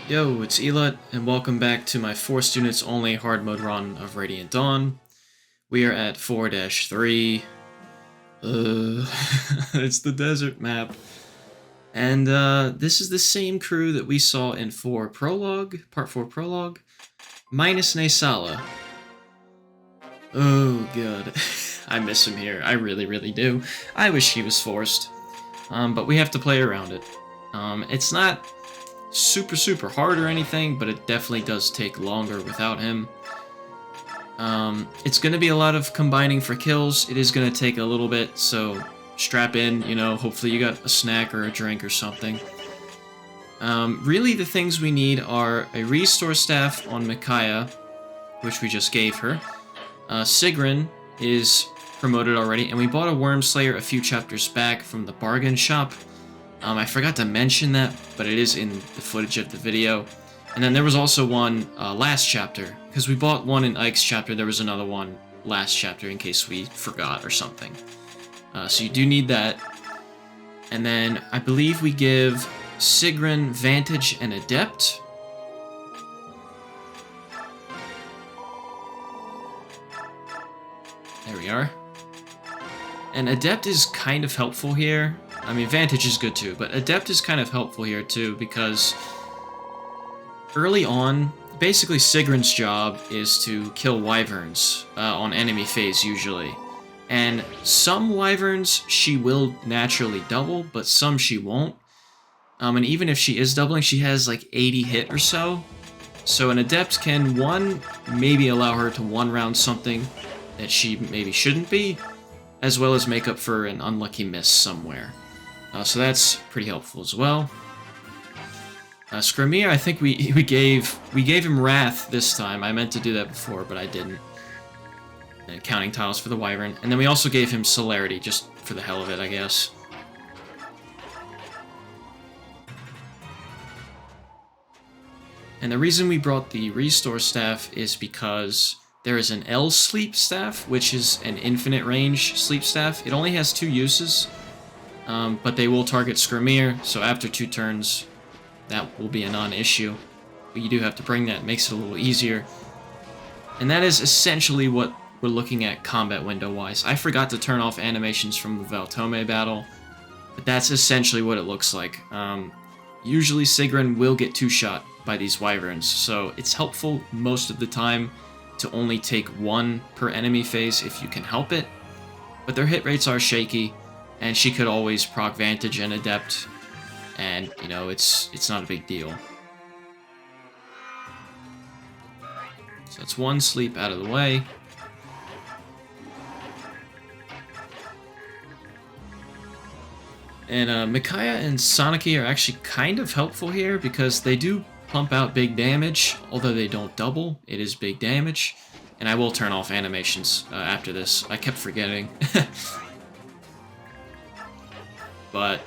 Yo, it's Elut, and welcome back to my 4 students only hard mode run of Radiant Dawn. We are at 4-3. It's the desert map. And this is the same crew that we saw in Part 4 Prologue, minus Naesala. Oh god, I miss him here, I really do. I wish he was forced. But we have to play around it. It's not super hard or anything, but it definitely does take longer without him. It's going to be a lot of combining for kills. It is going to take a little bit, so strap in, hopefully you got a snack or a drink or something. Really the things we need are a restore staff on Micaiah, which we just gave her. Sigrun is promoted already, and we bought a Worm Slayer a few chapters back from the bargain shop. I forgot to mention that, but it is in the footage of the video. And then there was also one last chapter, because we bought one in Ike's chapter, there was another one last chapter in case we forgot or something. So you do need that. And then I believe we give Sigrun Vantage and Adept. There we are. And Adept is kind of helpful here. I mean, Vantage is good too, but Adept is kind of helpful here too, because early on, basically Sigrun's job is to kill wyverns on enemy phase usually. And some wyverns she will naturally double, but some she won't. And even if she is doubling, she has like 80 hit or so. So an Adept can, one, maybe allow her to one-round something that she maybe shouldn't be, as well as make up for an unlucky miss somewhere. So that's pretty helpful as well. Skrimir, I think we gave him Wrath this time. I meant to do that before, but I didn't. And counting tiles for the Wyvern. And then we also gave him Celerity, just for the hell of it, I guess. And the reason we brought the Restore Staff is because there is an L Sleep Staff, which is an infinite range Sleep Staff. It only has 2 uses. But they will target Skrimir, so after 2 turns, that will be a non-issue. But you do have to bring that, it makes it a little easier. And that is essentially what we're looking at combat window-wise. I forgot to turn off animations from the Valtome battle, but that's essentially what it looks like. Usually Sigrun will get 2-shot by these wyverns, so it's helpful most of the time to only take 1 per enemy phase if you can help it. But their hit rates are shaky, and she could always proc Vantage and Adept, and, it's not a big deal. So that's 1 sleep out of the way. And Micaiah and Sanaki are actually kind of helpful here, because they do pump out big damage, although they don't double, it is big damage. And I will turn off animations after this, I kept forgetting. But,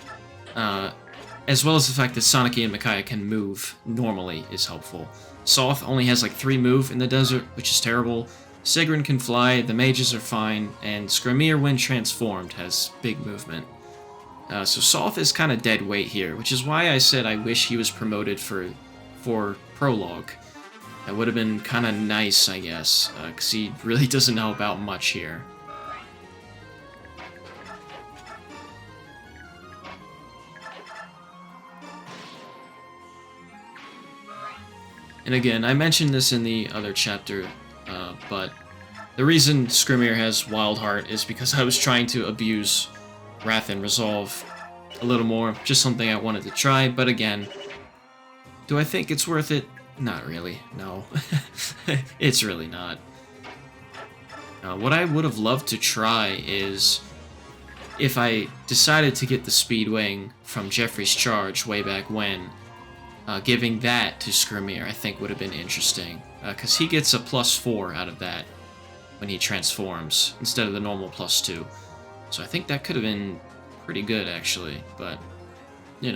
as well as the fact that Sanaki and Micaiah can move normally is helpful. Sothe only has like 3 move in the desert, which is terrible. Sigrun can fly, the mages are fine, and Skrimir, when transformed, has big movement. So Sothe is kind of dead weight here, which is why I said I wish he was promoted for Prologue. That would have been kind of nice, I guess, because he really doesn't help out much here. And again, I mentioned this in the other chapter, but the reason Skrimir has Wild Heart is because I was trying to abuse Wrath and Resolve a little more, just something I wanted to try, but again, do I think it's worth it? Not really, no. It's really not. What I would have loved to try is, if I decided to get the Speed Wing from Jeffrey's Charge way back when, giving that to Skrimir, I think would have been interesting, because he gets a +4 out of that when he transforms, instead of the normal +2. So I think that could have been pretty good, actually, but, I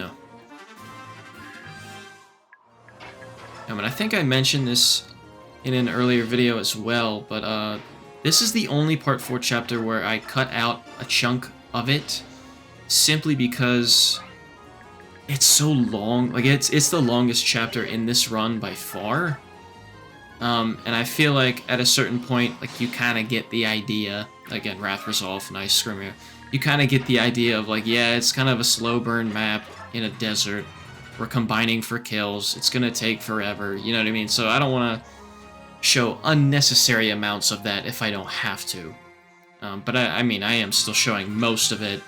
mean, I think I mentioned this in an earlier video as well, but this is the only Part 4 chapter where I cut out a chunk of it, simply because it's so long. Like, it's the longest chapter in this run by far. And I feel like at a certain point, like, you kind of get the idea. Again, Wrath Resolve, nice Skrimir. You kind of get the idea of, like, yeah, it's kind of a slow burn map in a desert. We're combining for kills. It's going to take forever. You know what I mean? So I don't want to show unnecessary amounts of that if I don't have to. But I mean, I am still showing most of it.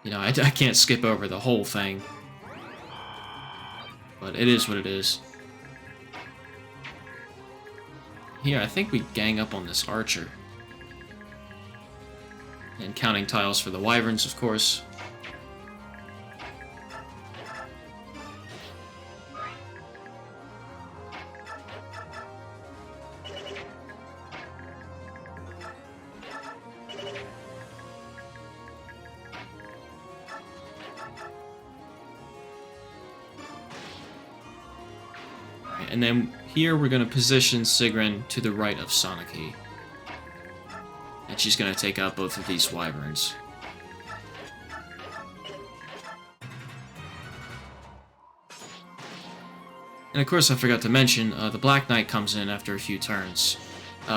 You know, I can't skip over the whole thing. But it is what it is. Here, I think we gang up on this archer. And counting tiles for the wyverns, of course. And then here we're going to position Sigrun to the right of Sanaki. And she's going to take out both of these wyverns. And of course I forgot to mention, the Black Knight comes in after a few turns.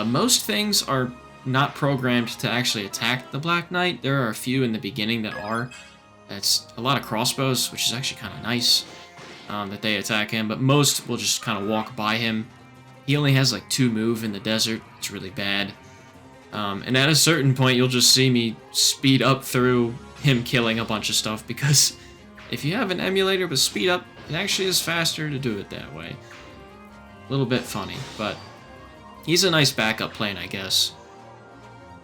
Most things are not programmed to actually attack the Black Knight. There are a few in the beginning that are. That's a lot of crossbows, which is actually kind of nice. That they attack him, but most will just kind of walk by him. He only has like 2 move in the desert. It's really bad. And at a certain point, you'll just see me speed up through him killing a bunch of stuff, because if you have an emulator with speed up, it actually is faster to do it that way. A little bit funny, but he's a nice backup plan, I guess.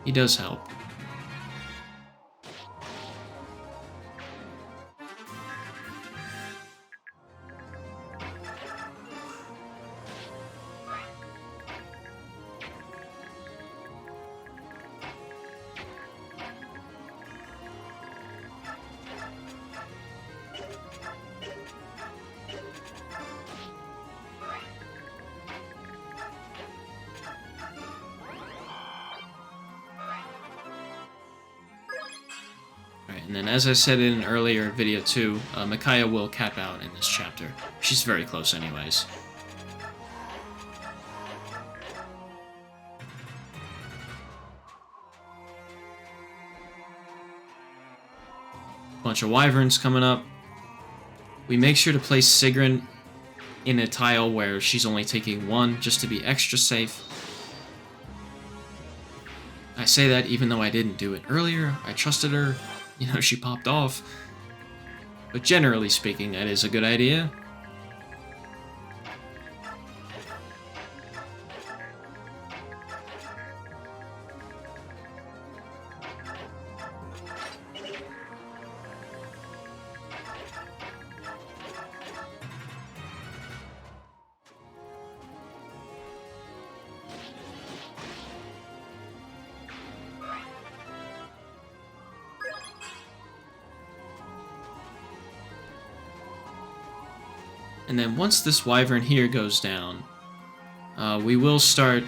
He does help. And then, as I said in an earlier video too, Micaiah will cap out in this chapter. She's very close anyways. Bunch of wyverns coming up. We make sure to place Sigrun in a tile where she's only taking 1, just to be extra safe. I say that even though I didn't do it earlier. I trusted her. You know, she popped off. But generally speaking, that is a good idea. And then once this wyvern here goes down, we will start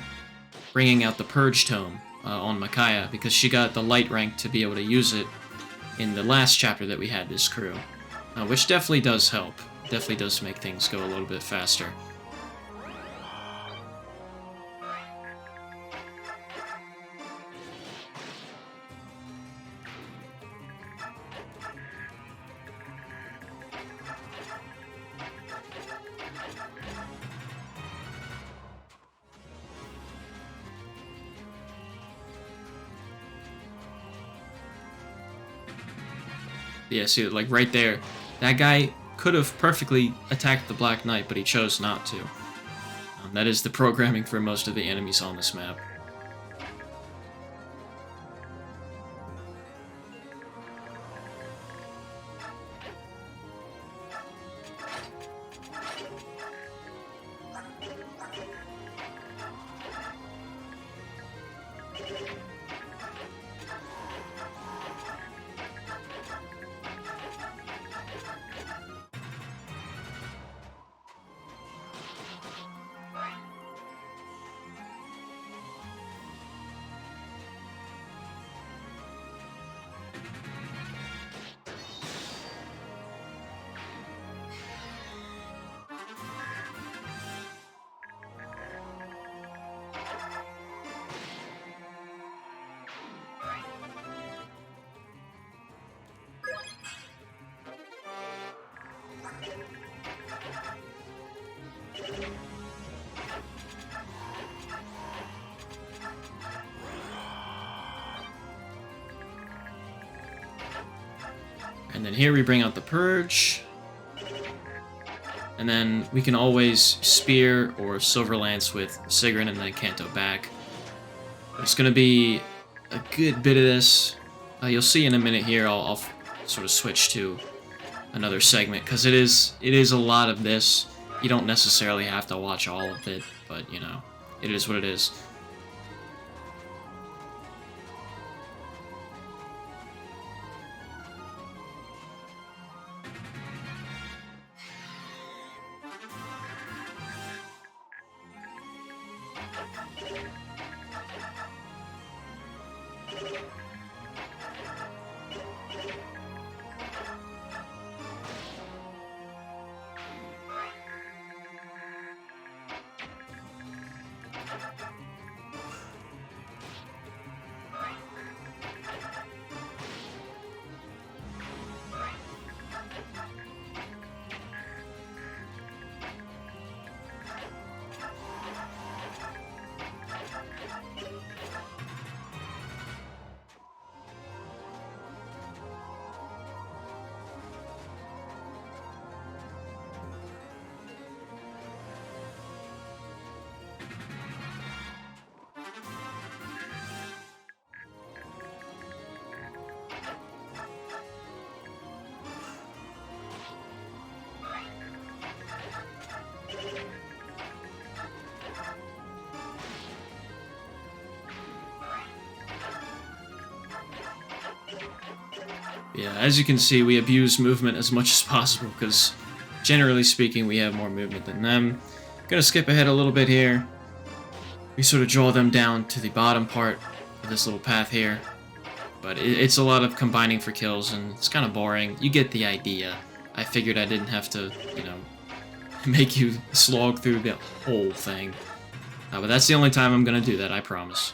bringing out the Purge Tome on Micaiah, because she got the light rank to be able to use it in the last chapter that we had this crew, which definitely does help. Definitely does make things go a little bit faster. Yeah, see, like right there, that guy could have perfectly attacked the Black Knight, but he chose not to. That is the programming for most of the enemies on this map. And then here we bring out the Purge. And then we can always Spear or Silver Lance with Sigrun and then Canto back. It's going to be a good bit of this. You'll see in a minute here, I'll sort of switch to another segment, because it is a lot of this. You don't necessarily have to watch all of it, but, you know, it is what it is. Yeah, as you can see, we abuse movement as much as possible, because generally speaking, we have more movement than them. Gonna skip ahead a little bit here. We sort of draw them down to the bottom part of this little path here. But it's a lot of combining for kills, and it's kind of boring. You get the idea. I figured I didn't have to, you know, make you slog through the whole thing. But that's the only time I'm gonna do that, I promise.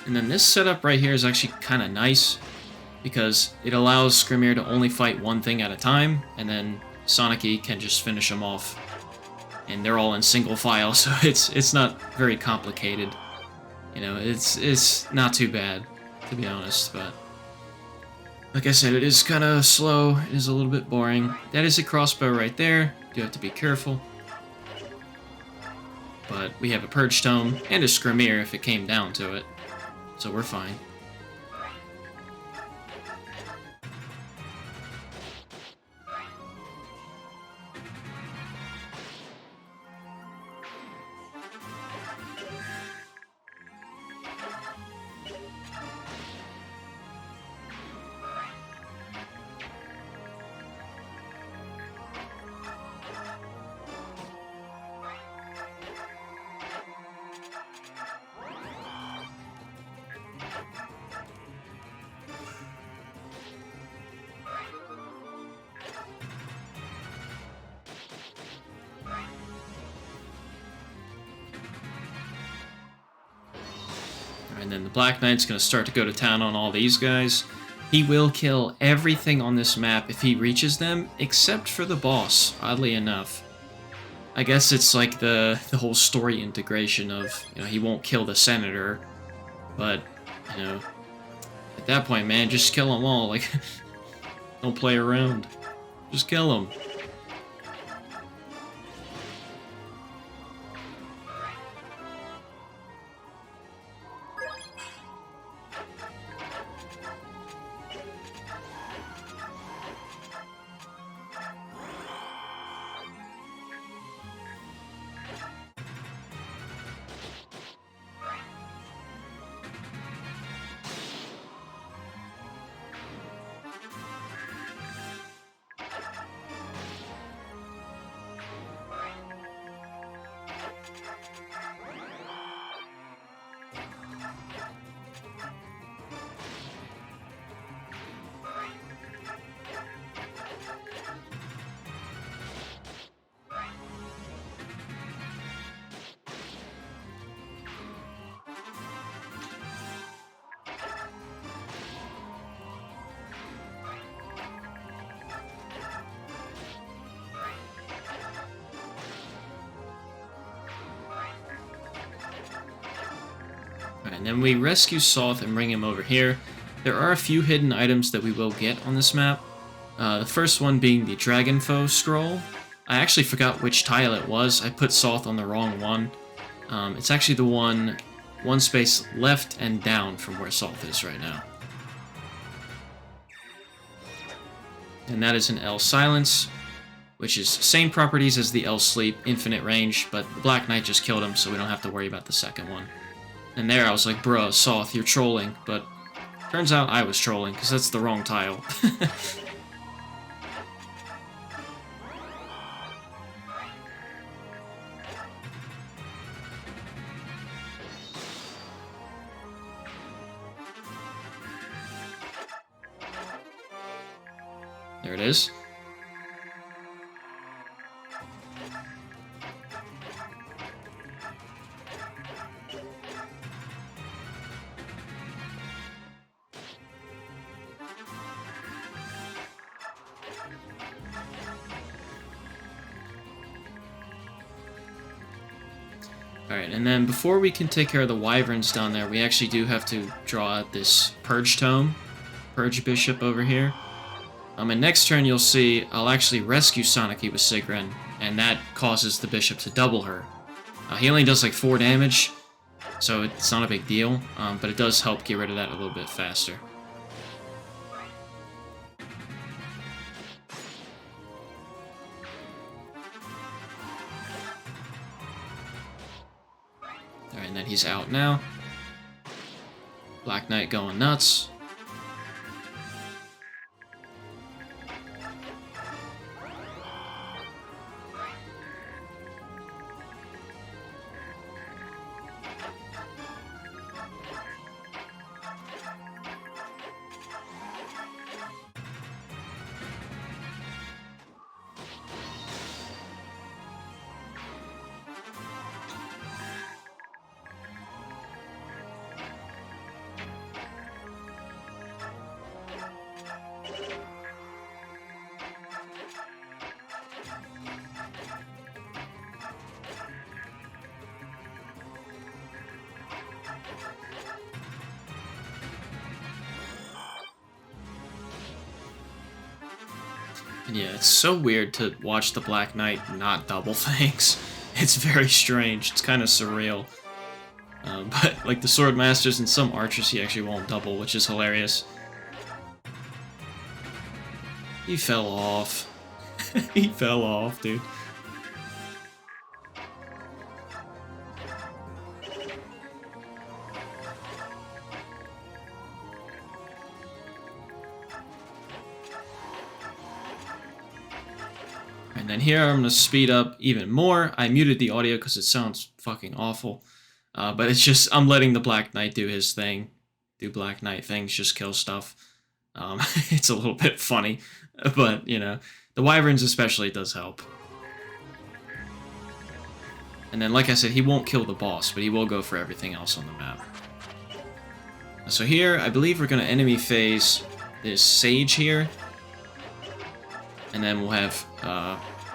And then this setup right here is actually kind of nice, because it allows Skrimir to only fight one thing at a time, and then Sanaki can just finish them off. And they're all in single file, so it's not very complicated. You know, it's not too bad, to be honest, but like I said, it is kind of slow, it is a little bit boring. That is a crossbow right there, you have to be careful. But we have a Purge Tome, and a Skrimir if it came down to it. So we're fine. And then the Black Knight's going to start to go to town on all these guys. He will kill everything on this map if he reaches them, except for the boss, oddly enough. I guess it's like the whole story integration of, you know, he won't kill the Senator, but, you know, at that point, man, just kill them all. Like, don't play around. Just kill them. Alright, and then we rescue Sothe and bring him over here. There are a few hidden items that we will get on this map. The first one being the Dragonfoe scroll. I actually forgot which tile it was. I put Sothe on the wrong one. It's actually the one space left and down from where Sothe is right now. And that is an L Silence, which is same properties as the L Sleep, infinite range, but the Black Knight just killed him, so we don't have to worry about the second one. And there I was like, bruh, Sothe, you're trolling, but turns out I was trolling, because that's the wrong tile. There it is. Alright, and then before we can take care of the wyverns down there, we actually do have to draw out this Purge Tome, Purge Bishop over here. And next turn you'll see I'll actually rescue Sanaki with Sigrun, and that causes the Bishop to double her. He only does like 4 damage, so it's not a big deal, but it does help get rid of that a little bit faster. Alright, and then he's out now. Black Knight going nuts. And yeah, it's so weird to watch the Black Knight not double things. It's very strange. It's kind of surreal. But like the Sword Masters and some archers he actually won't double, which is hilarious. He fell off. He fell off, dude. And then here I'm going to speed up even more. I muted the audio because it sounds fucking awful. But it's just, I'm letting the Black Knight do his thing. Do Black Knight things, just kill stuff. It's a little bit funny. But, you know, the wyverns especially does help. And then, like I said, he won't kill the boss, but he will go for everything else on the map. So here, I believe we're going to enemy phase this Sage here. And then we'll have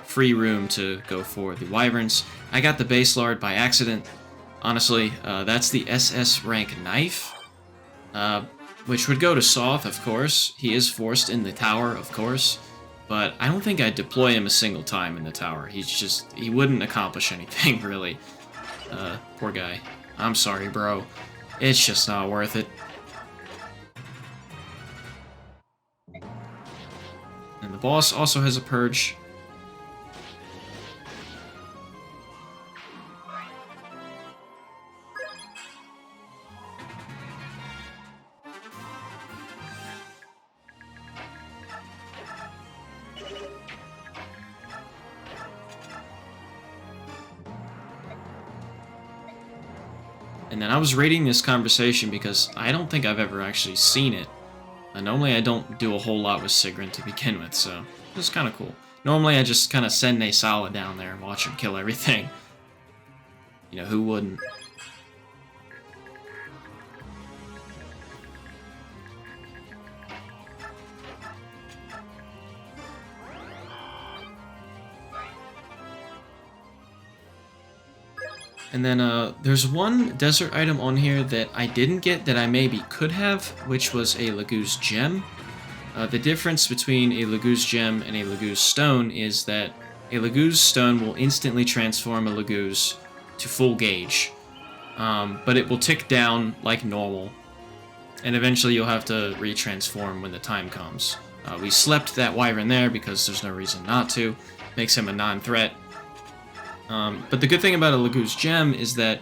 free room to go for the wyverns. I got the base lard by accident. Honestly, that's the SS rank knife, which would go to Sothe, of course. He is forced in the tower, of course, but I don't think I'd deploy him a single time in the tower. He wouldn't accomplish anything, really. Poor guy. I'm sorry, bro. It's just not worth it. And the boss also has a purge. And then I was reading this conversation because I don't think I've ever actually seen it. Normally I don't do a whole lot with Sigrun to begin with, so it was kind of cool. Normally I just kind of send Naesala down there and watch him kill everything. You know, who wouldn't? And then there's one desert item on here that I didn't get that I maybe could have, which was a Laguz gem. The difference between a Laguz gem and a Laguz stone is that a Laguz stone will instantly transform a Laguz to full gauge, but it will tick down like normal, and eventually you'll have to retransform when the time comes. We slept that wyvern there because there's no reason not to. Makes him a non-threat. But the good thing about a Laguz gem is that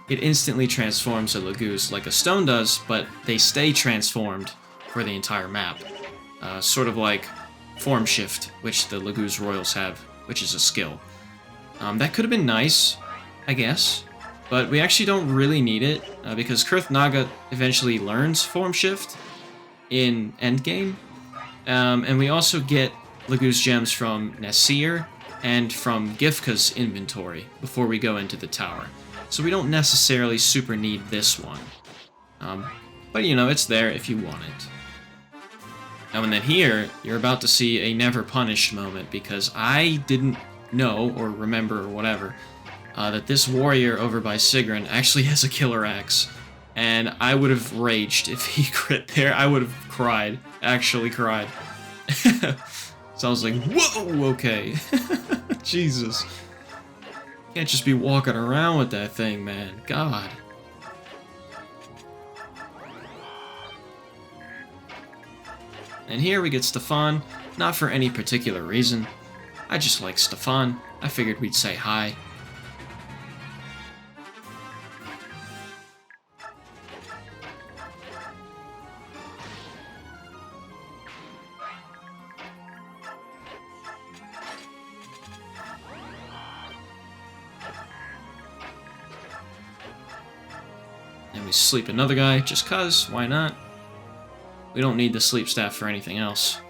it instantly transforms a Laguz like a stone does, but they stay transformed for the entire map. Sort of like form shift, which the Laguz Royals have, which is a skill. That could have been nice, I guess, but we actually don't really need it, because Kurth Naga eventually learns form shift in endgame, and we also get Laguz gems from Nasir and from Gifka's inventory before we go into the tower. So we don't necessarily super need this one. But you know, it's there if you want it. Now and then here, you're about to see a never punished moment, because I didn't know, or remember, or whatever, that this warrior over by Sigrun actually has a killer axe. And I would have raged if he crit there. I would have cried. Actually cried. So I was like, whoa, okay. Jesus. Can't just be walking around with that thing, man. God. And here we get Stefan, not for any particular reason. I just like Stefan. I figured we'd say hi. And we sleep another guy, just cuz, why not? We don't need the sleep staff for anything else.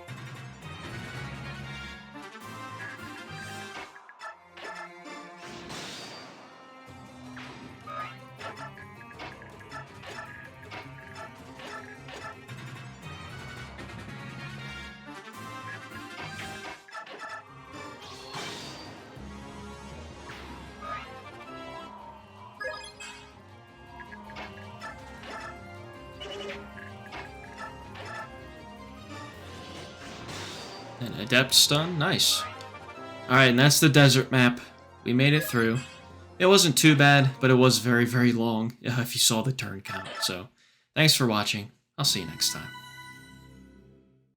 An adept stun, nice. Alright, and that's the desert map. We made it through. It wasn't too bad, but it was very, very long, if you saw the turn count. So, thanks for watching. I'll see you next time.